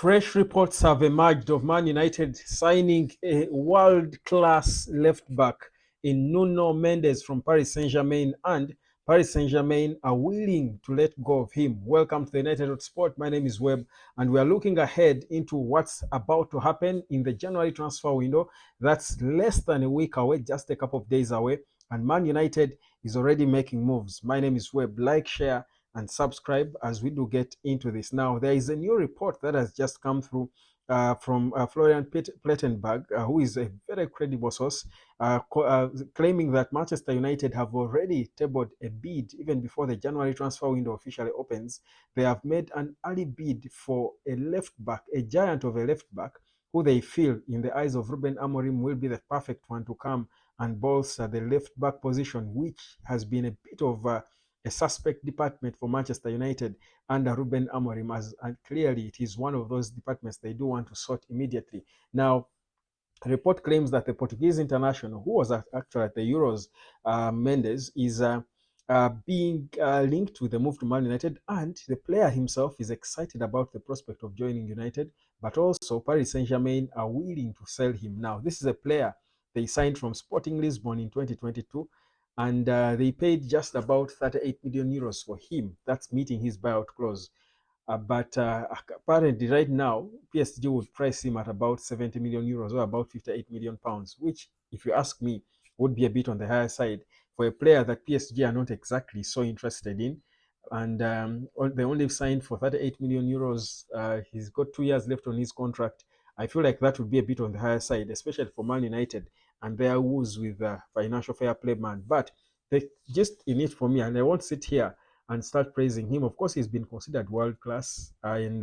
Fresh reports have emerged of Man United signing a world-class left-back in Nuno Mendes from Paris Saint-Germain, and Paris Saint-Germain are willing to let go of him. Welcome to the United Sport. My name is Webb, and we are looking ahead into what's about to happen in the January transfer window. That's less than a week away, just a couple of days away, and Man United is already making moves. My name is Webb. Like, share, and subscribe as we do get into this. Now, there is a new report that has just come through from Florian Plettenberg, who is a very credible source, claiming that Manchester United have already tabled a bid even before the January transfer window officially opens. They have made an early bid for a left back, a giant of a left back, who they feel, in the eyes of Ruben Amorim, will be the perfect one to come and bolster the left back position, which has been a bit of a suspect department for Manchester United under Ruben Amorim, and clearly it is one of those departments they do want to sort immediately. Now, a report claims that the Portuguese international, who was actually at the Euros, Mendes, is being linked with the move to Man United, and the player himself is excited about the prospect of joining United, but also Paris Saint-Germain are willing to sell him. Now, this is a player they signed from Sporting Lisbon in 2022, and they paid just about 38 million euros for him. That's meeting his buyout clause. But apparently, right now, PSG would price him at about 70 million euros or about 58 million pounds, which, if you ask me, would be a bit on the higher side for a player that PSG are not exactly so interested in. And they only signed for 38 million euros. He's got 2 years left on his contract. I feel like that would be a bit on the higher side, especially for Man United and their woes with financial fair play man. But the just in it for me, and I won't sit here and start praising him. Of course, he's been considered world class, and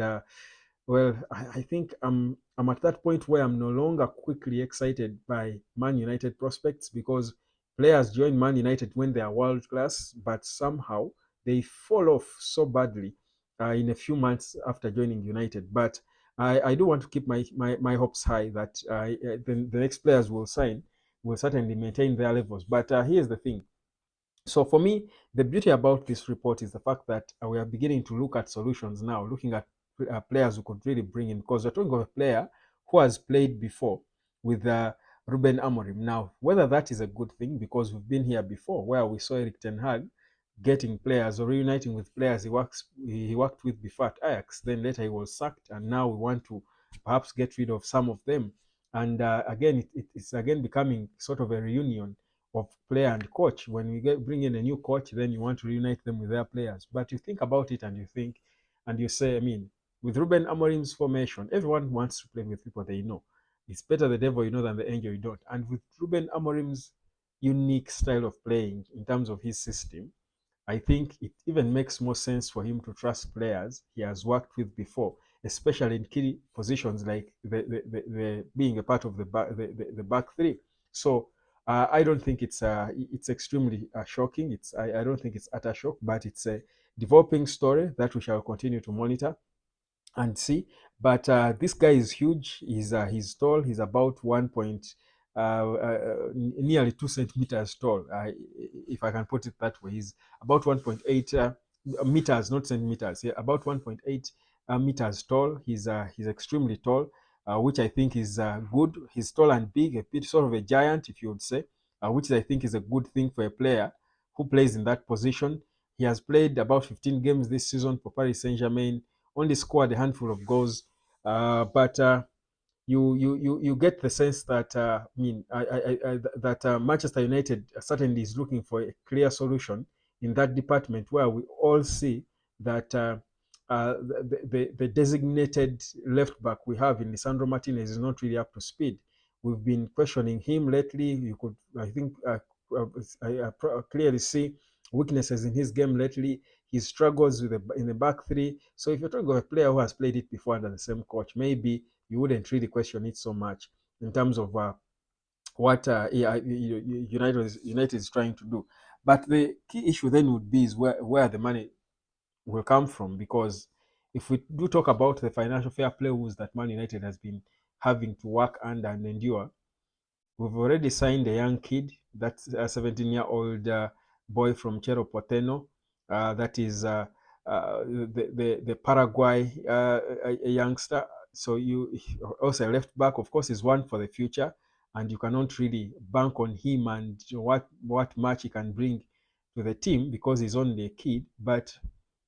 well, I think I'm at that point where I'm no longer quickly excited by Man United prospects, because players join Man United when they are world class, but somehow they fall off so badly in a few months after joining United. But I do want to keep my hopes high that the next players will sign will certainly maintain their levels. But here's the thing. So for me, the beauty about this report is the fact that we are beginning to look at solutions now, looking at players who could really bring in, because we're talking of a player who has played before with Ruben Amorim. Now, whether that is a good thing, because we've been here before, where we saw Eric Ten Hag getting players or reuniting with players he worked with before at Ajax. Then later he was sacked, and now we want to perhaps get rid of some of them. And again, it's again becoming sort of a reunion of player and coach. When we bring in a new coach, then you want to reunite them with their players. But you think about it and you think, and you say, I mean, with Ruben Amorim's formation, everyone wants to play with people they know. It's better the devil you know than the angel you don't. And with Ruben Amorim's unique style of playing in terms of his system, I think it even makes more sense for him to trust players he has worked with before, especially in key positions like the being a part of the back three. So I don't think it's extremely shocking. I don't think it's utter shock, but it's a developing story that we shall continue to monitor and see. But this guy is huge. He's tall. He's about nearly 2 centimeters tall. If I can put it that way, he's about 1.8 meters, not centimeters. Yeah, about 1.8 meters tall. He's extremely tall, which I think is good. He's tall and big, a bit sort of a giant, if you would say, which I think is a good thing for a player who plays in that position. He has played about 15 games this season for Paris Saint-Germain, only scored a handful of goals, but you get the sense that that Manchester United certainly is looking for a clear solution in that department, where we all see that the designated left back we have in Lisandro Martinez is not really up to speed. We've been questioning him lately. You could, I think, clearly see weaknesses in his game lately. He struggles in the back three. So if you're talking about a player who has played it before under the same coach, maybe you wouldn't really question it so much in terms of what United is trying to do. But the key issue then would be is where the money will come from, because if we do talk about the financial fair play rules that Man United has been having to work under and endure, we've already signed a young kid, that's a 17-year-old boy from Cerro Porteño, that is the Paraguay a youngster. So you also a left back, of course, is one for the future, and you cannot really bank on him and what much he can bring to the team because he's only a kid. But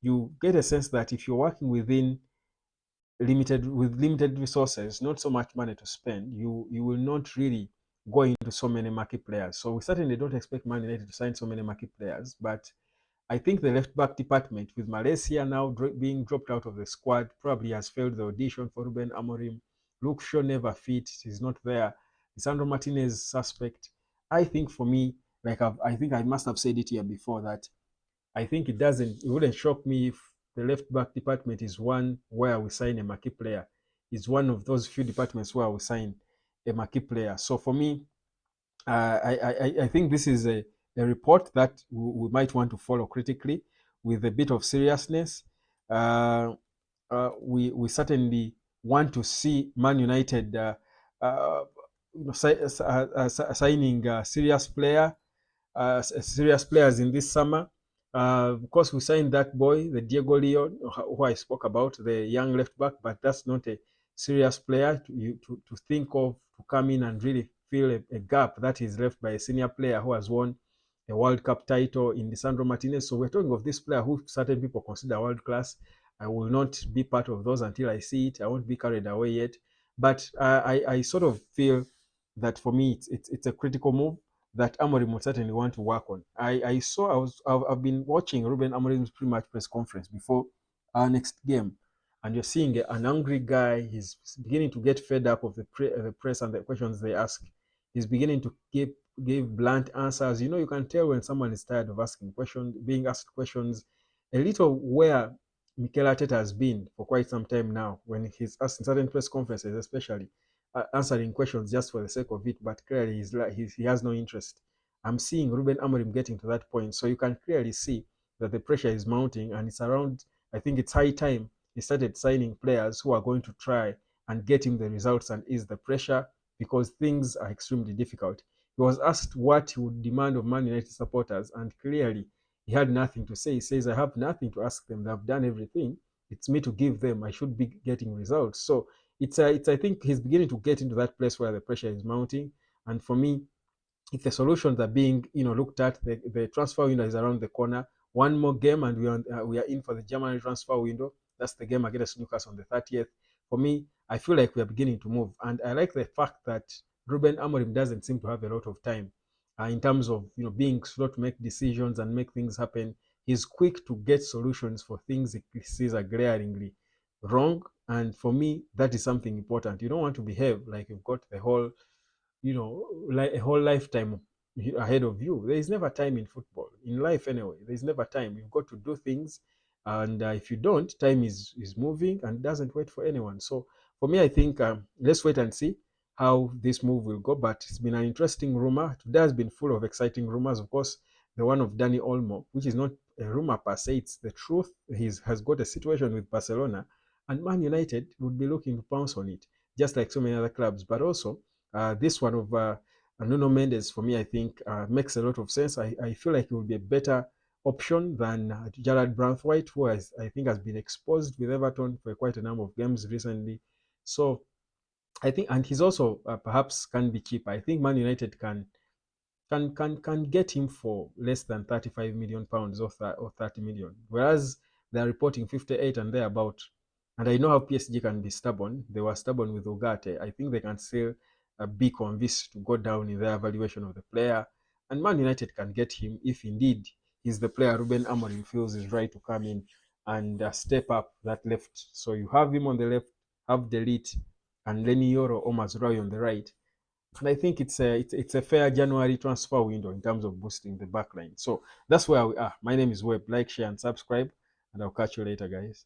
you get a sense that if you're working limited resources, not so much money to spend, you will not really go into so many marquee players. So we certainly don't expect Man United to sign so many marquee players, but I think the left back department, with Malaysia now being dropped out of the squad, probably has failed the audition for Ruben Amorim. Luke Shaw never fit; he's not there. Lisandro Martinez suspect. I think for me, I think I must have said it here before that I think it wouldn't shock me if the left back department is one where we sign a marquee player. It's one of those few departments where we sign a marquee player. So for me, I think this is a report that we might want to follow critically with a bit of seriousness. Uh, we certainly want to see Man United uh, signing a serious player, serious players in this summer. Of course, we signed that boy, the Diego Leon, who I spoke about, the young left back, but that's not a serious player to think of to come in and really fill a gap that is left by a senior player who has won a World Cup title in Lisandro Martinez. So we're talking of this player who certain people consider world class. I will not be part of those until I see it. I won't be carried away yet. But I sort of feel that for me, it's a critical move that Amorim would certainly want to work on. I've been watching Ruben Amorim's pre-match press conference before our next game, and you're seeing an angry guy. He's beginning to get fed up of the press and the questions they ask. He's beginning to give blunt answers. You know, you can tell when someone is tired of asking questions, being asked questions. A little where Mikel Arteta has been for quite some time now, when he's asked in certain press conferences, especially answering questions just for the sake of it, but clearly he has no interest. I'm seeing Ruben Amorim getting to that point, so you can clearly see that the pressure is mounting, and it's around. I think it's high time he started signing players who are going to try and get him the results and ease the pressure because things are extremely difficult. He was asked what he would demand of Man United supporters, and clearly he had nothing to say. He says, "I have nothing to ask them. They've done everything. It's me to give them. I should be getting results." So it's I think he's beginning to get into that place where the pressure is mounting. And for me, if the solutions are being looked at, the transfer window is around the corner. One more game and we are in for the January transfer window. That's the game against Newcastle on the 30th. For me, I feel like we are beginning to move, and I like the fact that Ruben Amorim doesn't seem to have a lot of time in terms of being slow to make decisions and make things happen. He's quick to get solutions for things he sees are glaringly wrong, and for me, that is something important. You don't want to behave like you've got the whole like a whole lifetime ahead of you. There is never time in football, in life anyway. There is never time. You've got to do things, and if you don't, time is moving and doesn't wait for anyone. So for me, I think let's wait and see how this move will go. But it's been an interesting rumor. Today has been full of exciting rumors. Of course, the one of Danny Olmo, which is not a rumor per se, it's the truth. He has got a situation with Barcelona, and Man United would be looking to pounce on it, just like so many other clubs. But also this one of Nuno Mendes, for me, I think makes a lot of sense. I feel like it will be a better option than Gerard Branthwaite, who I think has been exposed with Everton for quite a number of games recently. So I think, and he's also perhaps can be cheaper. I think Man United can get him for less than 35 million pounds or 30 million, whereas they are reporting 58 and thereabout. And I know how PSG can be stubborn. They were stubborn with Ugarte. I think they can still be convinced to go down in their evaluation of the player. And Man United can get him if indeed he's the player Ruben Amorim feels is right to come in and step up that left. So you have him on the left, have Delete and Lenny Yoro or Mazraoui on the right. And I think it's a fair January transfer window in terms of boosting the backline. So that's where we are. My name is Webb. Like, share, and subscribe, and I'll catch you later, guys.